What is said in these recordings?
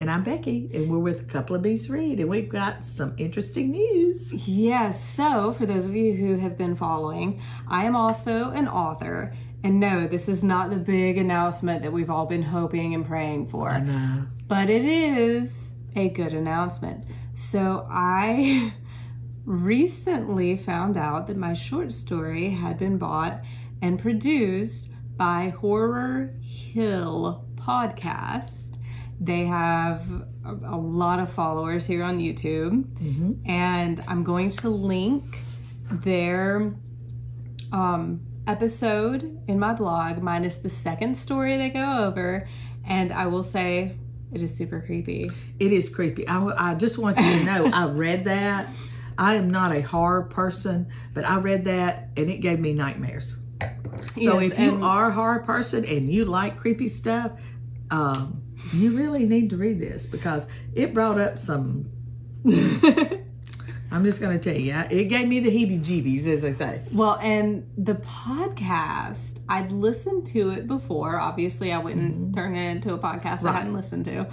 And I'm Becky, and we're with a couple of Bees Read, and we've got some interesting news. Yes, so for those of you who have been following, I am also an author. And no, this is not the big announcement that we've all been hoping and praying for. I know. But it is a good announcement. So I recently found out that my short story had been bought and produced by Horror Hill Podcast. They have a lot of followers here on YouTube, and I'm going to link their episode in my blog, minus the second story they go over, and I will say it is super creepy. It is creepy. I just want you to know, I read that. I am not a horror person, but I read that, and it gave me nightmares. So Yes, if you are a horror person and you like creepy stuff, you really need to read this, because it brought up some, I'm just going to tell you, it gave me the heebie-jeebies, as they say. Well, and the podcast, I'd listened to it before. Obviously, I wouldn't turn it into a podcast I hadn't listened to.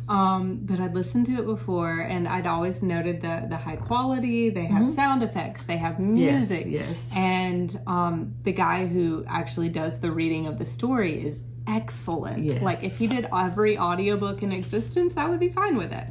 But I'd listened to it before, and I'd always noted the high quality. They have sound effects. They have music. Yes. And the guy who actually does the reading of the story is excellent. Yes. Like, if he did every audiobook in existence, I would be fine with it.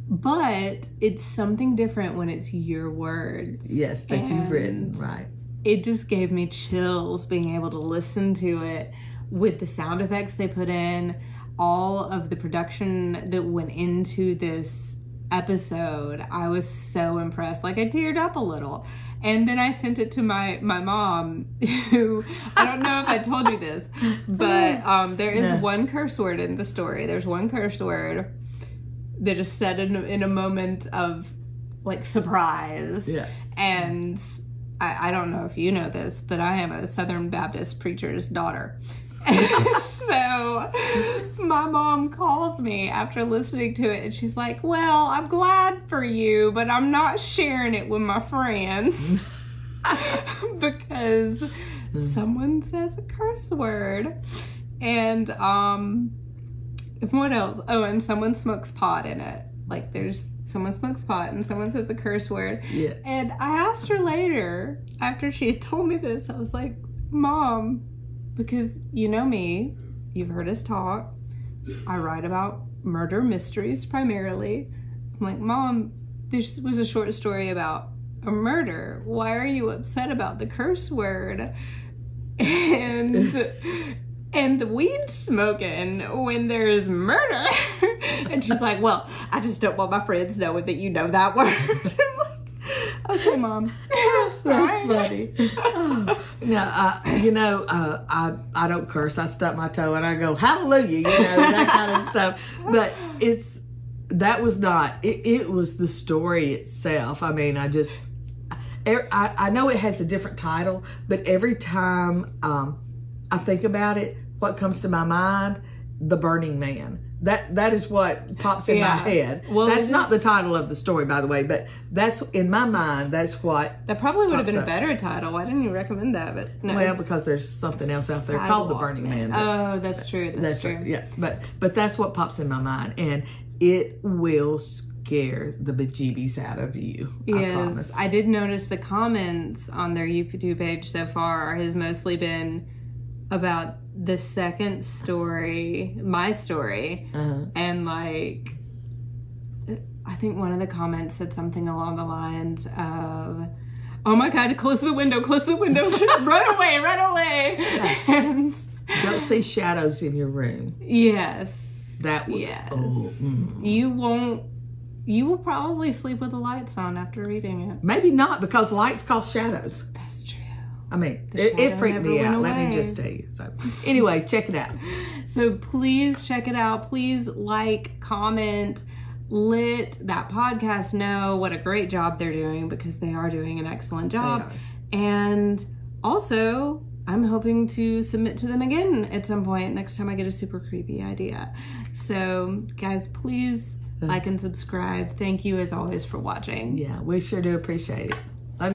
But it's something different when it's your words. Yes, that you've written, right. It just gave me chills being able to listen to it with the sound effects they put in, all of the production that went into this episode. I was so impressed. Like, I teared up a little. And then I sent it to my mom, who, I don't know if I told you this, but there is one curse word in the story. There's one curse word that is said in a moment of, like, surprise. Yeah. And I don't know if you know this, but I am a Southern Baptist preacher's daughter. So my mom calls me after listening to it, and she's like, well, I'm glad for you, but I'm not sharing it with my friends because someone says a curse word. And what else? Oh, and someone smokes pot in it. Like, someone smokes pot and someone says a curse word. Yeah. And I asked her later, after she told me this, I was like, Mom, because you know me, you've heard us talk, I write about murder mysteries primarily. I'm like, Mom, this was a short story about a murder. Why are you upset about the curse word? And the weed smoking when there's murder? And she's like, well, I just don't want my friends knowing that you know that word. I'm like, okay, Mom. That's funny. I don't curse. I stub my toe and I go, hallelujah, that kind of stuff. But that was not, it was the story itself. I mean, I know it has a different title, but every time I think about it, what comes to my mind? The Burning Man. That is what pops in my head. Well, that's not the title of the story, by the way, but that's in my mind. That's what. That probably would have been a better title. Why didn't you recommend that? But no, well, because there's something else out there called The Burning Man. Oh, that's true. That's true. Yeah, but that's what pops in my mind, and it will scare the bejeebies out of you. Yes, I promise. I did notice the comments on their YouTube page so far has mostly been about the second story, my story, and like, I think one of the comments said something along the lines of, oh my God, close the window, run away. And don't see shadows in your room. Yes. That would, yes. Oh, you will probably sleep with the lights on after reading it. Maybe not, because lights cause shadows. That's true. I mean, it freaked me out. Let me just tell you. So, anyway, check it out. So please check it out. Please like, comment, let that podcast know what a great job they're doing, because they are doing an excellent job. And also, I'm hoping to submit to them again at some point next time I get a super creepy idea. So, guys, please like and subscribe. Thank you, as always, for watching. Yeah, we sure do appreciate it.